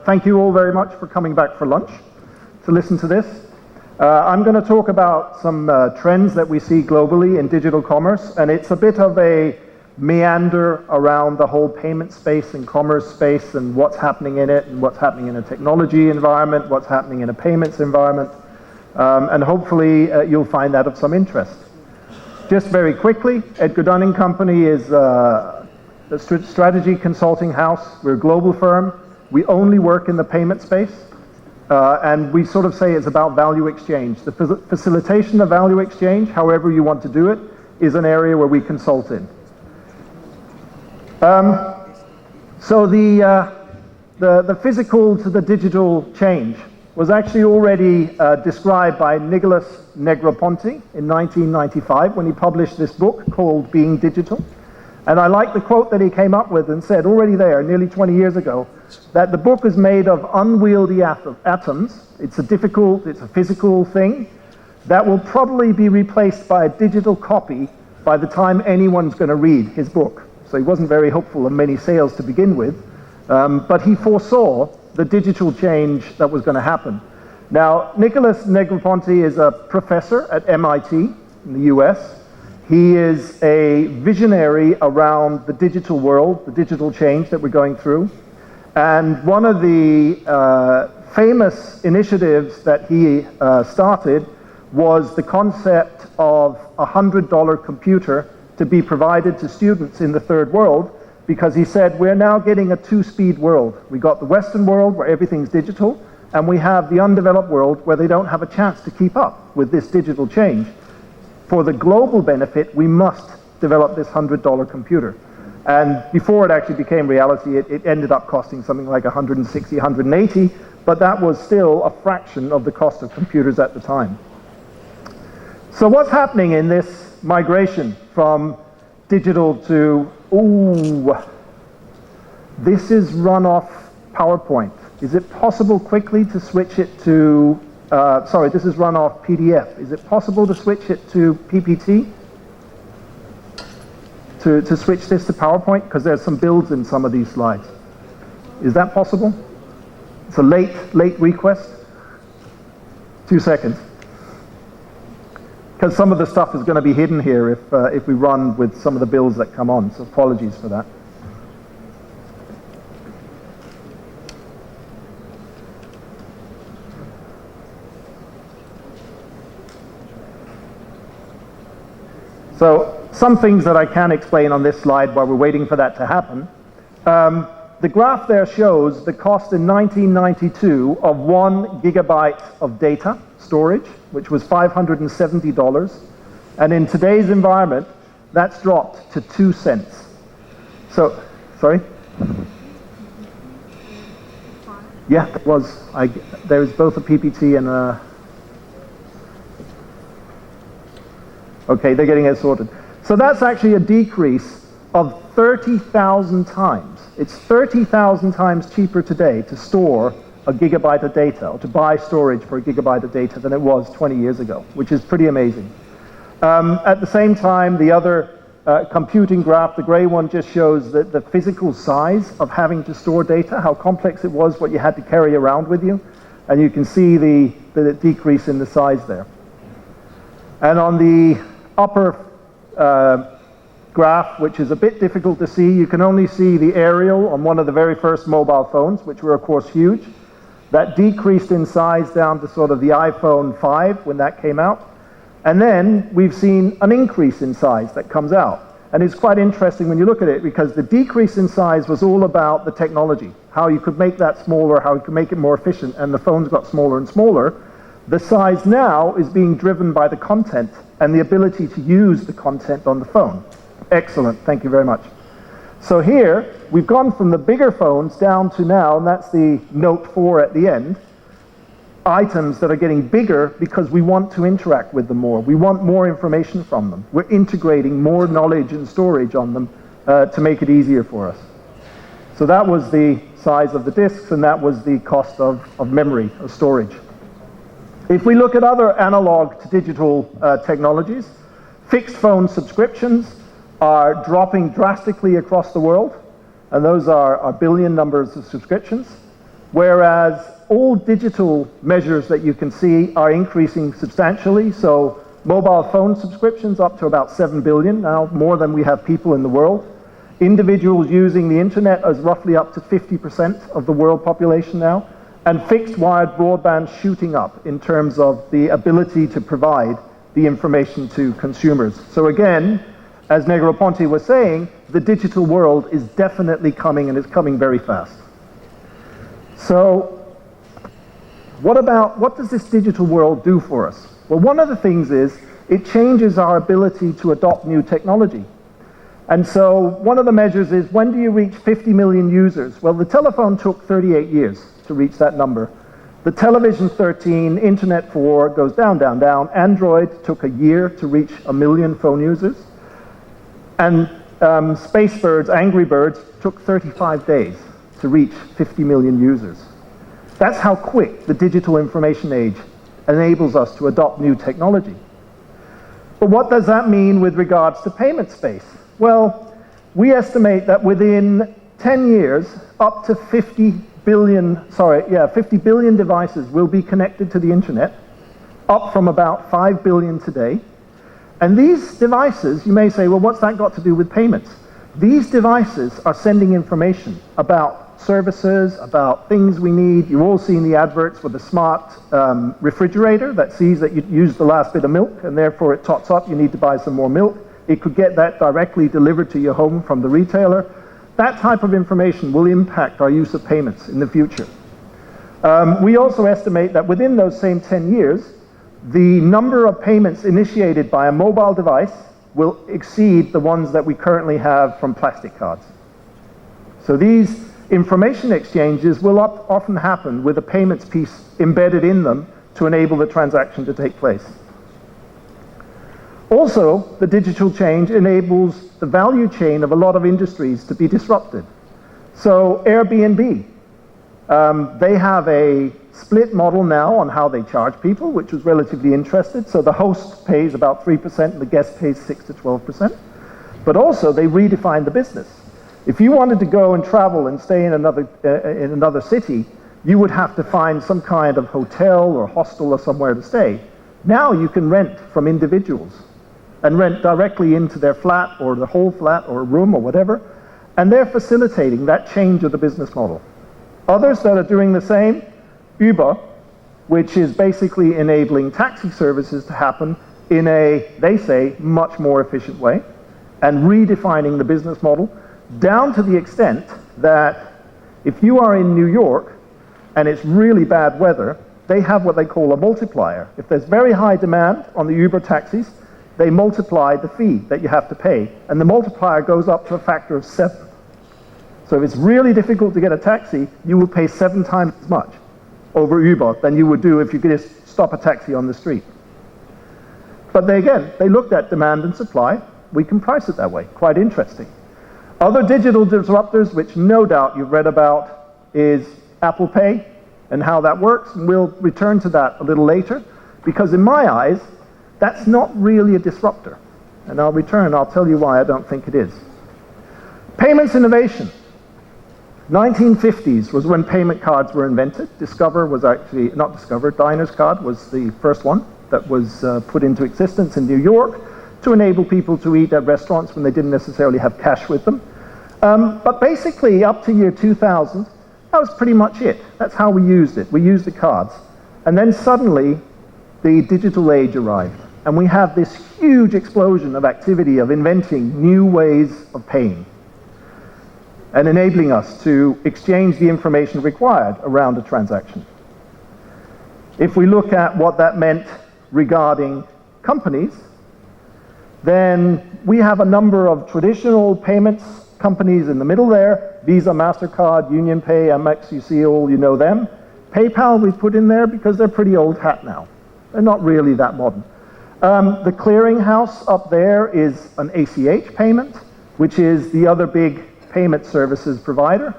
Thank you all very much for coming back for lunch to listen to this. I'm going to talk about some trends that we see globally in digital commerce, and it's a bit of a meander around the whole payment space and commerce space and what's happening in it and what's happening in a technology environment, what's happening in a payments environment, and hopefully you'll find that of some interest. Just very quickly, Edgar, Dunn and Company is a strategy consulting house. We're a global firm. We only work in the payment space, and we sort of say it's about value exchange. The facilitation of value exchange, however you want to do it, is an area where we consult in. So the physical to the digital change was actually already described by Nicholas Negroponte in 1995 when he published this book called Being Digital. And I like the quote that he came up with and said already there, nearly 20 years ago, that the book is made of unwieldy atoms. It's a physical thing that will probably be replaced by a digital copy by the time anyone's going to read his book. So he wasn't very hopeful of many sales to begin with, but he foresaw the digital change that was going to happen. Now, Nicholas Negroponte is a professor at MIT in the US. He is a visionary around the digital world, the digital change that we're going through. And one of the famous initiatives that he started was the concept of a $100 computer to be provided to students in the third world, because he said we're now getting a two-speed world. We got the Western world where everything's digital, and we have the undeveloped world where they don't have a chance to keep up with this digital change. For the global benefit, we must develop this $100 computer. And before it actually became reality, it ended up costing something like $160, $180, but that was still a fraction of the cost of computers at the time. So what's happening in this migration from digital to, this is run off PowerPoint. Is it possible quickly to switch it to, this is run off PDF. Is it possible to switch it to PPT? To switch this to PowerPoint? Because there's some builds in some of these slides. Is that possible? It's a late request. 2 seconds. Because some of the stuff is going to be hidden here if we run with some of the builds that come on, so apologies for that. So some things that I can explain on this slide while we're waiting for that to happen. The graph there shows the cost in 1992 of 1 gigabyte of data storage, which was $570. And in today's environment, that's dropped to 2 cents. So, sorry? Yeah, it was. There is both a PPT and a... Okay, they're getting it sorted. So that's actually a decrease of 30,000 times. It's 30,000 times cheaper today to store a gigabyte of data, or to buy storage for a gigabyte of data than it was 20 years ago, which is pretty amazing. At the same time, the other computing graph, the gray one, just shows the physical size of having to store data, how complex it was, what you had to carry around with you. And you can see the decrease in the size there. And on the upper graph, which is a bit difficult to see, you can only see the aerial on one of the very first mobile phones, which were of course huge. That decreased in size down to sort of the iPhone 5 when that came out. And then we've seen an increase in size that comes out. And it's quite interesting when you look at it, because the decrease in size was all about the technology, how you could make that smaller, how you could make it more efficient, and the phones got smaller and smaller. The size now is being driven by the content and the ability to use the content on the phone. Excellent, thank you very much. So here, we've gone from the bigger phones down to now, and that's the Note 4 at the end, items that are getting bigger because we want to interact with them more. We want more information from them. We're integrating more knowledge and storage on them to make it easier for us. So that was the size of the disks, and that was the cost of memory, of storage. If we look at other analog to digital technologies, fixed phone subscriptions are dropping drastically across the world, and those are billion numbers of subscriptions. whereas all digital measures that you can see are increasing substantially. So mobile phone subscriptions up to about 7 billion now, more than we have people in the world. Individuals using the internet is roughly up to 50% of the world population now, and fixed wired broadband shooting up in terms of the ability to provide the information to consumers. So again, as Negroponte was saying, the digital world is definitely coming, and it's coming very fast. So what does this digital world do for us? Well, one of the things is it changes our ability to adopt new technology. And so one of the measures is, when do you reach 50 million users? Well, the telephone took 38 years to reach that number. The television 13, internet 4, goes down, down, down. Android took a year to reach 1 million phone users. And Space Birds, Angry Birds, took 35 days to reach 50 million users. That's how quick the digital information age enables us to adopt new technology. But what does that mean with regards to payment space? Well, we estimate that within 10 years, up to 50 billion devices will be connected to the internet, up from about 5 billion today. And these devices, you may say, well, what's that got to do with payments? These devices are sending information about services, about things we need. You've all seen the adverts for the smart refrigerator that sees that you used the last bit of milk, and therefore it tots up, you need to buy some more milk. It could get that directly delivered to your home from the retailer. That type of information will impact our use of payments in the future. We also estimate that within those same 10 years, the number of payments initiated by a mobile device will exceed the ones that we currently have from plastic cards. So these information exchanges will often happen with a payments piece embedded in them to enable the transaction to take place. Also, the digital change enables the value chain of a lot of industries to be disrupted. So Airbnb, they have a split model now on how they charge people, which was relatively interesting. So the host pays about 3% and the guest pays 6 to 12%. But also they redefined the business. If you wanted to go and travel and stay in another city, you would have to find some kind of hotel or hostel or somewhere to stay. Now you can rent from individuals and rent directly into their flat or the whole flat or a room or whatever, and they're facilitating that change of the business model. Others that are doing the same, Uber, which is basically enabling taxi services to happen in a, they say, much more efficient way, and redefining the business model, down to the extent that if you are in New York and it's really bad weather, they have what they call a multiplier. If there's very high demand on the Uber taxis, they multiply the fee that you have to pay, and the multiplier goes up to a factor of 7. So if it's really difficult to get a taxi, you will pay 7 times as much over Uber than you would do if you could just stop a taxi on the street. But they looked at demand and supply. We can price it that way. Quite interesting. Other digital disruptors, which no doubt you've read about, is Apple Pay and how that works. And we'll return to that a little later, because in my eyes, that's not really a disruptor. And I'll tell you why I don't think it is. Payments innovation. 1950s was when payment cards were invented. Diner's card was the first one that was put into existence in New York to enable people to eat at restaurants when they didn't necessarily have cash with them. But basically, up to year 2000, that was pretty much it. That's how we used it. We used the cards. And then suddenly, the digital age arrived. And we have this huge explosion of activity of inventing new ways of paying and enabling us to exchange the information required around a transaction. If we look at what that meant regarding companies, then we have a number of traditional payments companies in the middle there: Visa, MasterCard, UnionPay, Amex, you know them. PayPal we put in there because they're pretty old hat now. They're not really that modern. The clearinghouse up there is an ACH payment, which is the other big payment services provider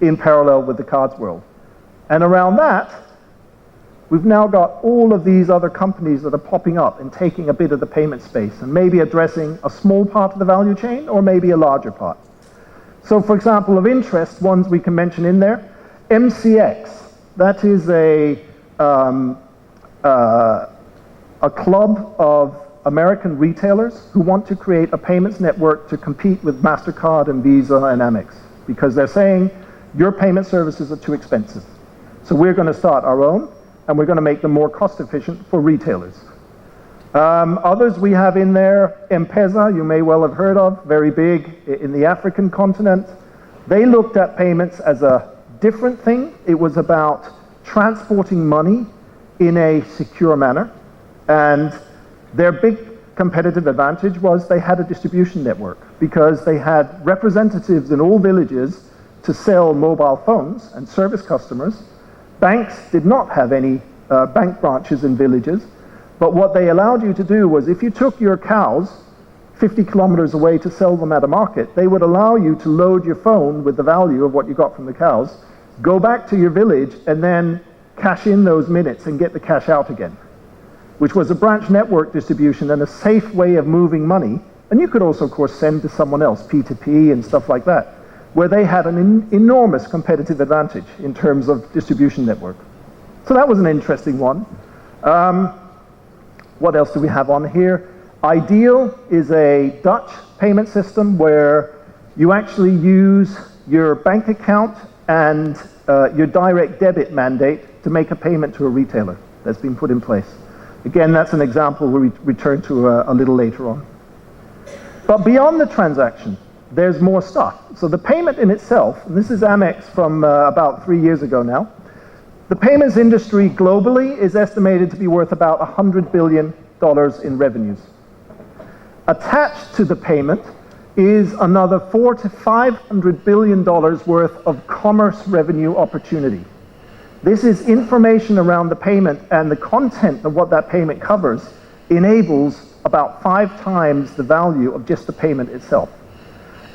in parallel with the cards world. And around that, we've now got all of these other companies that are popping up and taking a bit of the payment space and maybe addressing a small part of the value chain or maybe a larger part. So for example, of interest, ones we can mention in there, MCX, that is a club of American retailers who want to create a payments network to compete with MasterCard and Visa and Amex, because they're saying your payment services are too expensive. So we're going to start our own, and we're going to make them more cost efficient for retailers. Others we have in there, M-Pesa, you may well have heard of, very big in the African continent. They looked at payments as a different thing. It was about transporting money in a secure manner, and their big competitive advantage was they had a distribution network, because they had representatives in all villages to sell mobile phones and service customers. Banks did not have any bank branches in villages, but what they allowed you to do was, if you took your cows 50 kilometers away to sell them at a market, they would allow you to load your phone with the value of what you got from the cows, go back to your village, and then cash in those minutes and get the cash out again, which was a branch network distribution and a safe way of moving money. And you could also, of course, send to someone else, P2P and stuff like that, where they had an enormous competitive advantage in terms of distribution network. So that was an interesting one. What else do we have on here? Ideal is a Dutch payment system where you actually use your bank account and your direct debit mandate to make a payment to a retailer that's been put in place. Again, that's an example we'll return to a little later on. But beyond the transaction, there's more stuff. So the payment in itself, and this is Amex from about 3 years ago now, the payments industry globally is estimated to be worth about $100 billion in revenues. Attached to the payment is another $400 to $500 billion worth of commerce revenue opportunity. This is information around the payment, and the content of what that payment covers enables about 5 times the value of just the payment itself.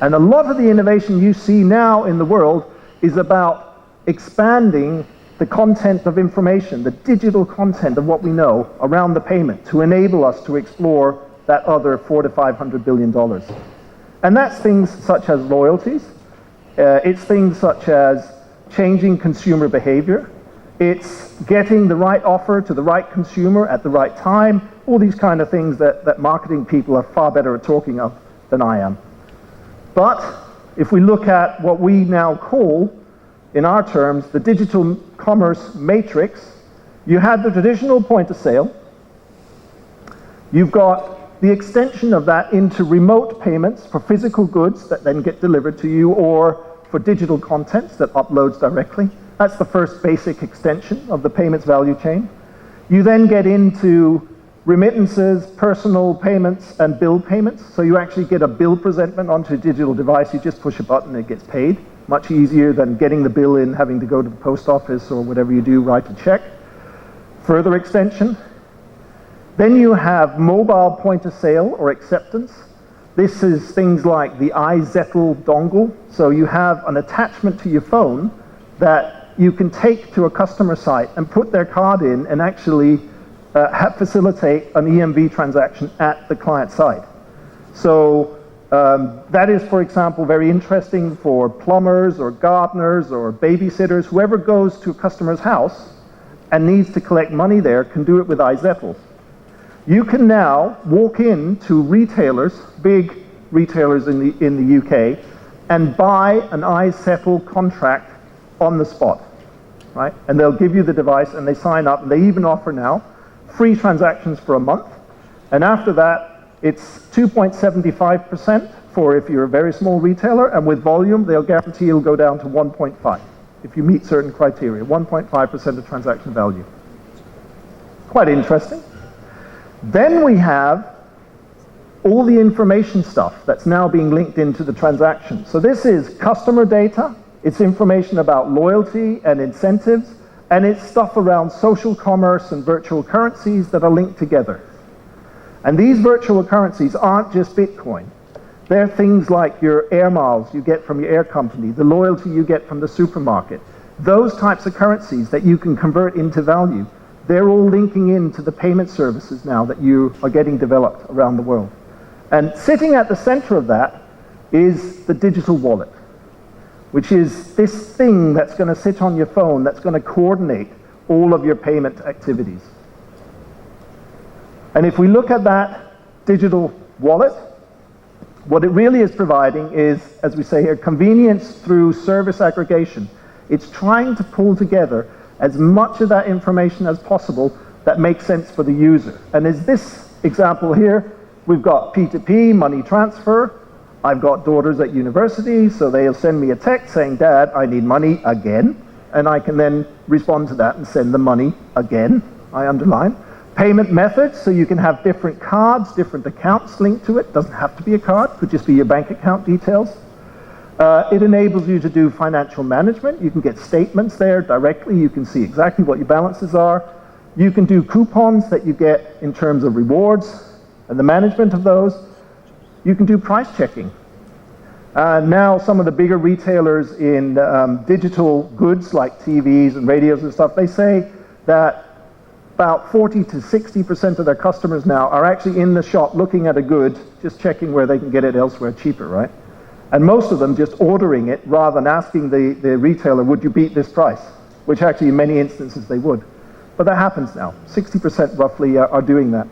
And a lot of the innovation you see now in the world is about expanding the content of information, the digital content of what we know around the payment, to enable us to explore that other $400 to $500 billion. And that's things such as loyalties. It's things such as changing consumer behavior. It's getting the right offer to the right consumer at the right time. All these kind of things that marketing people are far better at talking of than I am. But if we look at what we now call, in our terms, the digital commerce matrix, you have the traditional point of sale. You've got the extension of that into remote payments for physical goods that then get delivered to you, or for digital contents that uploads directly. That's the first basic extension of the payments value chain. You then get into remittances, personal payments, and bill payments. So you actually get a bill presentment onto a digital device. You just push a button, it gets paid. Much easier than getting the bill in, having to go to the post office or whatever you do, write a check. Further extension. Then you have mobile point of sale or acceptance. This is things like the iZettle dongle. So you have an attachment to your phone that you can take to a customer site and put their card in and actually facilitate an EMV transaction at the client side. So that is, for example, very interesting for plumbers or gardeners or babysitters. Whoever goes to a customer's house and needs to collect money there can do it with iZettle. You can now walk into retailers, big retailers in the UK, and buy an iZettle contract on the spot, right? And they'll give you the device and they sign up, and they even offer now free transactions for a month. And after that, it's 2.75% for if you're a very small retailer, and with volume, they'll guarantee it'll go down to 1.5 if you meet certain criteria, 1.5% of transaction value. Quite interesting. Then we have all the information stuff that's now being linked into the transaction. So this is customer data, it's information about loyalty and incentives, and it's stuff around social commerce and virtual currencies that are linked together. And these virtual currencies aren't just Bitcoin. They're things like your air miles you get from your air company, the loyalty you get from the supermarket. Those types of currencies that you can convert into value, they're all linking into the payment services now that you are getting developed around the world. And sitting at the center of that is the digital wallet. which is this thing that's going to sit on your phone that's going to coordinate all of your payment activities. And if we look at that digital wallet, what it really is providing is, as we say here, convenience through service aggregation. It's trying to pull together as much of that information as possible that makes sense for the user. And as this example here, we've got P2P, money transfer. I've got daughters at university, so they'll send me a text saying, Dad, I need money again. And I can then respond to that and send the money again, I underline. Payment methods, so you can have different cards, different accounts linked to it. Doesn't have to be a card, could just be your bank account details. It enables you to do financial management. You can get statements there directly. You can see exactly what your balances are. You can do coupons that you get in terms of rewards and the management of those. You can do price checking. Now some of the bigger retailers in digital goods like TVs and radios and stuff, they say that about 40 to 60% of their customers now are actually in the shop looking at a good, just checking where they can get it elsewhere cheaper, right? And most of them just ordering it rather than asking the retailer, would you beat this price? Which actually in many instances they would. But that happens now. 60% roughly are doing that.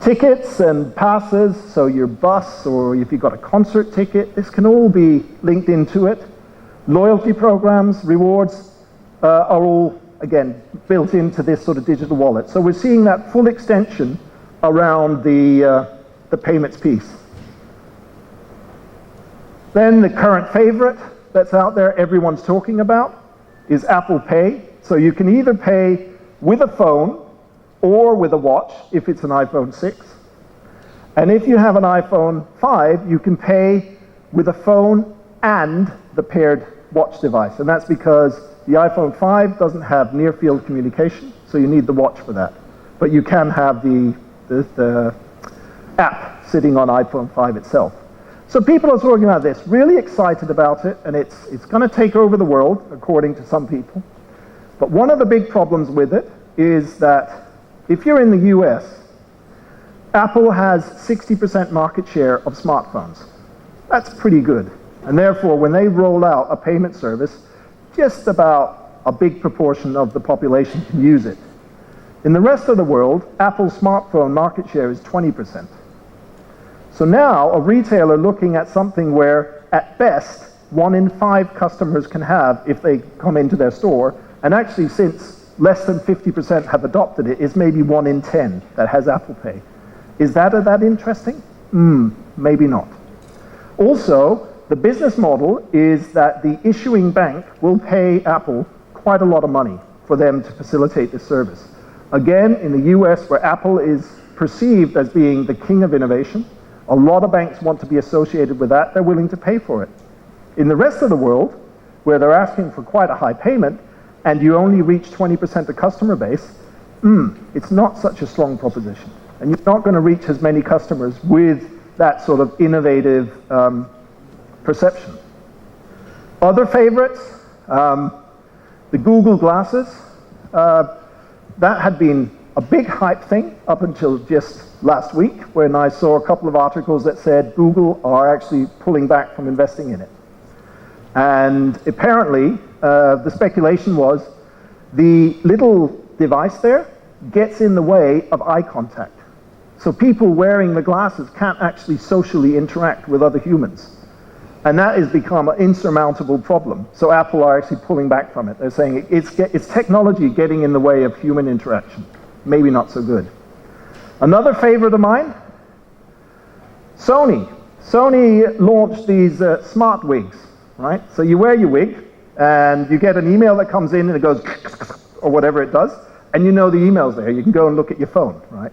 Tickets and passes, so your bus or if you've got a concert ticket, this can all be linked into it. Loyalty programs, rewards are all, again, built into this sort of digital wallet. So we're seeing that full extension around the payments piece. Then the current favorite that's out there, everyone's talking about, is Apple Pay. So you can either pay with a phone or with a watch if it's an iPhone 6. And if you have an iPhone 5, you can pay with a phone and the paired watch device. And that's because the iPhone 5 doesn't have near-field communication, so you need the watch for that. But you can have the app sitting on iPhone 5 itself. So people are talking about this, really excited about it, and it's going to take over the world, according to some people. But one of the big problems with it is that if you're in the US, Apple has 60% market share of smartphones. That's pretty good. And therefore, when they roll out a payment service, just about a big proportion of the population can use it. In the rest of the world, Apple's smartphone market share is 20%. So now, a retailer looking at something where, at best, 1 in 5 customers can have if they come into their store, and actually since less than 50% have adopted it, is maybe 1 in 10 that has Apple Pay. Is that interesting? Maybe not. Also, the business model is that the issuing bank will pay Apple quite a lot of money for them to facilitate this service. Again, in the US, where Apple is perceived as being the king of innovation, a lot of banks want to be associated with that. They're willing to pay for it. In the rest of the world, where they're asking for quite a high payment, and you only reach 20% of customer base, it's not such a strong proposition. And you're not going to reach as many customers with that sort of innovative perception. Other favorites, the Google glasses. That had been a big hype thing up until just last week, when I saw a couple of articles that said Google are actually pulling back from investing in it. And apparently, the speculation was the little device there gets in the way of eye contact. So people wearing the glasses can't actually socially interact with other humans. And that has become an insurmountable problem. So Apple are actually pulling back from it. They're saying it's technology getting in the way of human interaction. Maybe not so good. Another favorite of mine, Sony. Sony launched these smart wigs, right? So you wear your wig, and you get an email that comes in, and it goes, or whatever it does, and you know the email's there. You can go and look at your phone, right?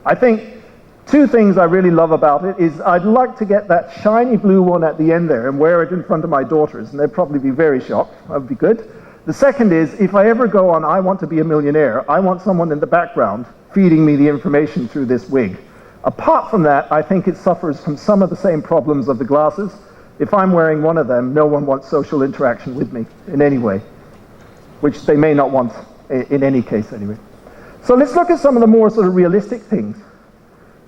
I think two things I really love about it is I'd like to get that shiny blue one at the end there and wear it in front of my daughters, and they'd probably be very shocked. That would be good. The second is, if I ever go on I Want to Be a Millionaire, I want someone in the background feeding me the information through this wig. Apart from that, I think it suffers from some of the same problems of the glasses. If I'm wearing one of them, no one wants social interaction with me in any way, which they may not want in any case anyway. So let's look at some of the more sort of realistic things.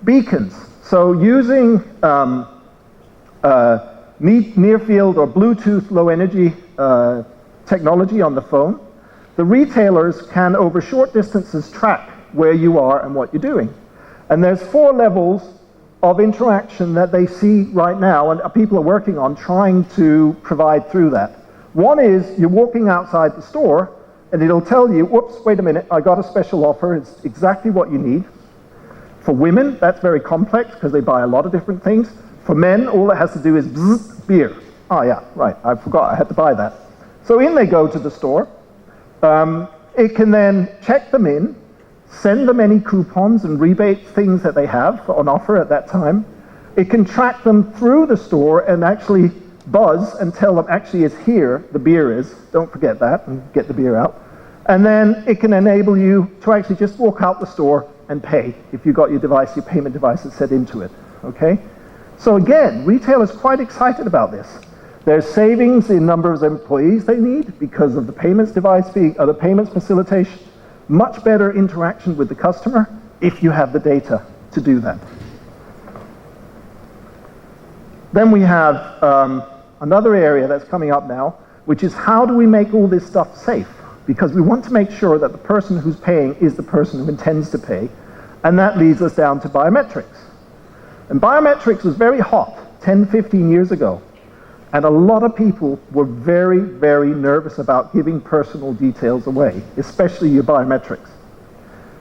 Beacons. So using near field or Bluetooth low energy technology on the phone, the retailers can over short distances track where you are and what you're doing. And there's 4 levels of interaction that they see right now and people are working on trying to provide through that. One is you're walking outside the store and it'll tell you, whoops, wait a minute, I got a special offer, it's exactly what you need. For women, that's very complex because they buy a lot of different things. For men, all it has to do is bzz, beer. Oh yeah, right, I forgot I had to buy that. So in they go to the store. It can then check them in, send them any coupons and rebate things that they have on offer at that time. It can track them through the store and actually buzz and tell them, actually it's here, the beer is, don't forget that, and get the beer out. And then it can enable you to actually just walk out the store and pay if you've got your device, your payment device is set into it, okay? So again, retailers are quite excited about this. There's savings in number of employees they need because of the payments device being, the payments facilitation. Much better interaction with the customer if you have the data to do that. Then we have another area that's coming up now, which is how do we make all this stuff safe? Because we want to make sure that the person who's paying is the person who intends to pay, and that leads us down to biometrics. And biometrics was very hot 10, 15 years ago. And a lot of people were very, very nervous about giving personal details away, especially your biometrics.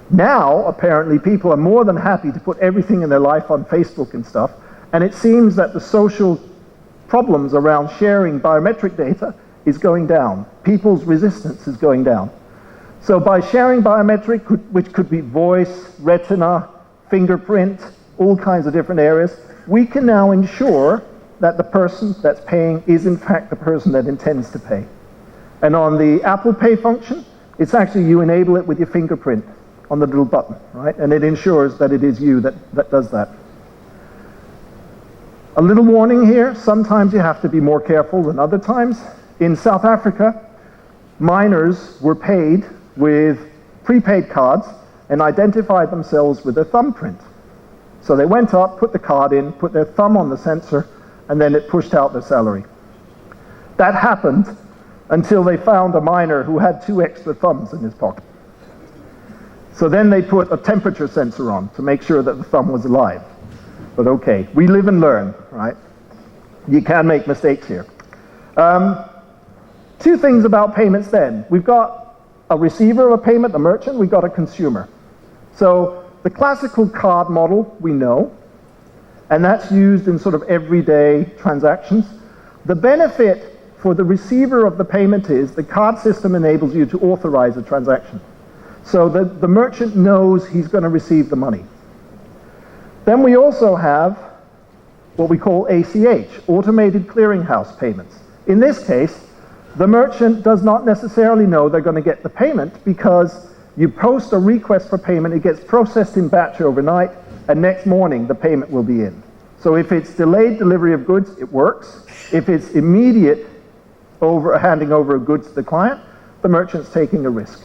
Now, apparently, people are more than happy to put everything in their life on Facebook and stuff, and it seems that the social problems around sharing biometric data is going down. People's resistance is going down. So by sharing biometric, which could be voice, retina, fingerprint, all kinds of different areas, we can now ensure that the person that's paying is in fact the person that intends to pay. And on the Apple Pay function, it's actually you enable it with your fingerprint on the little button, right? And it ensures that it is you that does that. A little warning here, sometimes you have to be more careful than other times. In South Africa, minors were paid with prepaid cards and identified themselves with their thumbprint. So they went up, put the card in, put their thumb on the sensor, and then it pushed out their salary. That happened until they found a miner who had 2 extra thumbs in his pocket. So then they put a temperature sensor on to make sure that the thumb was alive. But okay, we live and learn, right? You can make mistakes here. 2 things about payments then. We've got a receiver of a payment, the merchant, we've got a consumer. So the classical card model we know, and that's used in sort of everyday transactions. The benefit for the receiver of the payment is the card system enables you to authorize a transaction. So the merchant knows he's going to receive the money. Then we also have what we call ACH, automated clearinghouse payments. In this case, the merchant does not necessarily know they're going to get the payment because you post a request for payment, it gets processed in batch overnight, and next morning the payment will be in. So if it's delayed delivery of goods, it works. If it's immediate handing over of goods to the client, the merchant's taking a risk.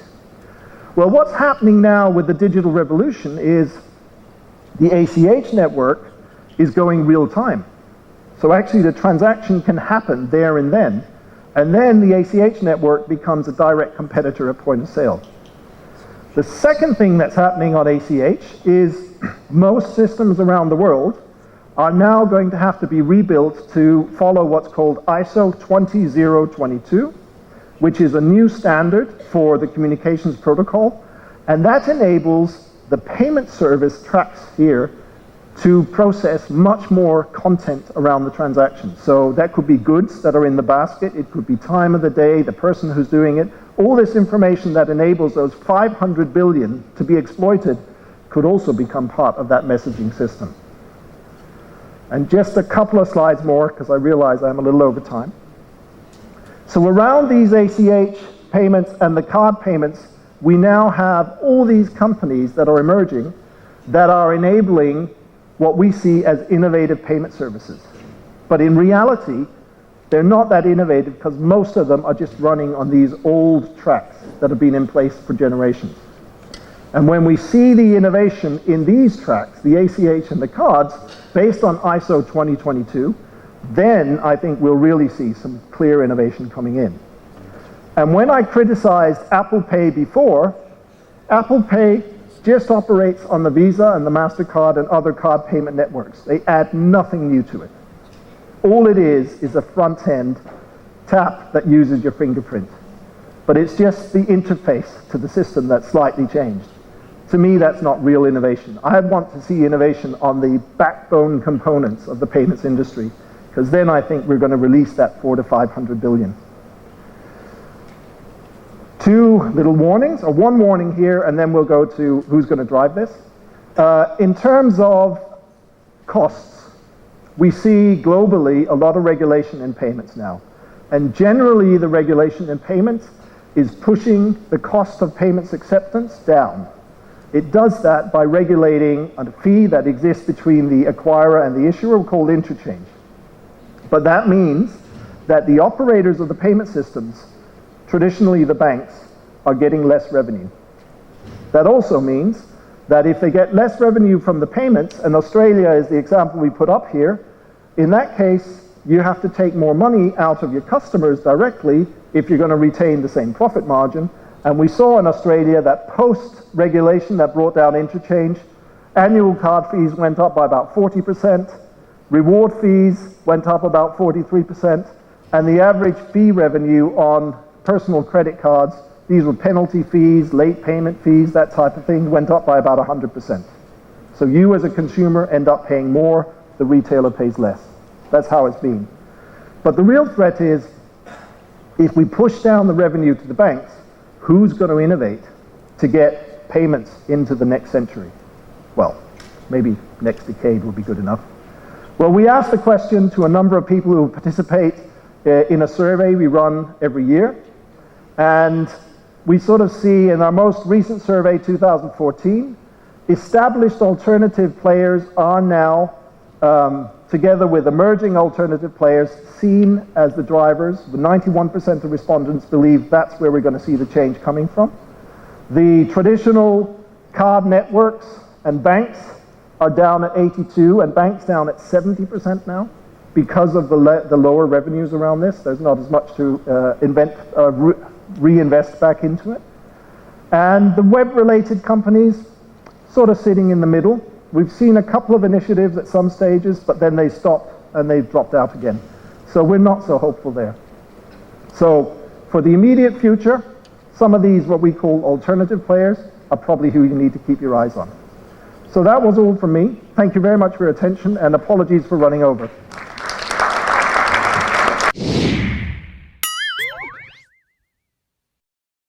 Well, what's happening now with the digital revolution is the ACH network is going real time. So actually the transaction can happen there and then the ACH network becomes a direct competitor at point of sale. The second thing that's happening on ACH is most systems around the world are now going to have to be rebuilt to follow what's called ISO 20022, which is a new standard for the communications protocol, and that enables the payment service tracks here to process much more content around the transaction. So that could be goods that are in the basket, it could be time of the day, the person who's doing it. All this information that enables those 500 billion to be exploited could also become part of that messaging system. And just a couple of slides more, because I realize I'm a little over time. So around these ACH payments and the card payments, we now have all these companies that are emerging that are enabling what we see as innovative payment services. But in reality, they're not that innovative because most of them are just running on these old tracks that have been in place for generations. And when we see the innovation in these tracks, the ACH and the cards, based on ISO 2022, then I think we'll really see some clear innovation coming in. And when I criticized Apple Pay before, Apple Pay just operates on the Visa and the MasterCard and other card payment networks. They add nothing new to it. All it is a front-end tap that uses your fingerprint. But it's just the interface to the system that's slightly changed. To me, that's not real innovation. I want to see innovation on the backbone components of the payments industry, because then I think we're going to release that 400 to 500 billion. Two little warnings, or one warning here, and then we'll go to who's going to drive this. In terms of costs, we see globally a lot of regulation in payments now. And generally, the regulation in payments is pushing the cost of payments acceptance down. It does that by regulating a fee that exists between the acquirer and the issuer called interchange. But that means that the operators of the payment systems, traditionally the banks, are getting less revenue. That also means that if they get less revenue from the payments, and Australia is the example we put up here, in that case, you have to take more money out of your customers directly if you're going to retain the same profit margin. And we saw in Australia that post-regulation that brought down interchange, annual card fees went up by about 40%, reward fees went up about 43%, and the average fee revenue on personal credit cards, these were penalty fees, late payment fees, that type of thing, went up by about 100%. So you as a consumer end up paying more, the retailer pays less. That's how it's been. But the real threat is, if we push down the revenue to the banks, who's going to innovate to get payments into the next century? Well, maybe next decade will be good enough. Well, we asked the question to a number of people who participate in a survey we run every year. And we sort of see in our most recent survey, 2014, established alternative players are now, together with emerging alternative players, seen as the drivers. The 91% of respondents believe that's where we're going to see the change coming from. The traditional card networks and banks are down at 82, and banks down at 70% now because of the lower revenues around this. There's not as much to reinvest back into it. And the web-related companies sort of sitting in the middle. We've seen a couple of initiatives at some stages, but then they stopped and they've dropped out again. So we're not so hopeful there. So for the immediate future, some of these, what we call alternative players, are probably who you need to keep your eyes on. So that was all from me. Thank you very much for your attention, and apologies for running over.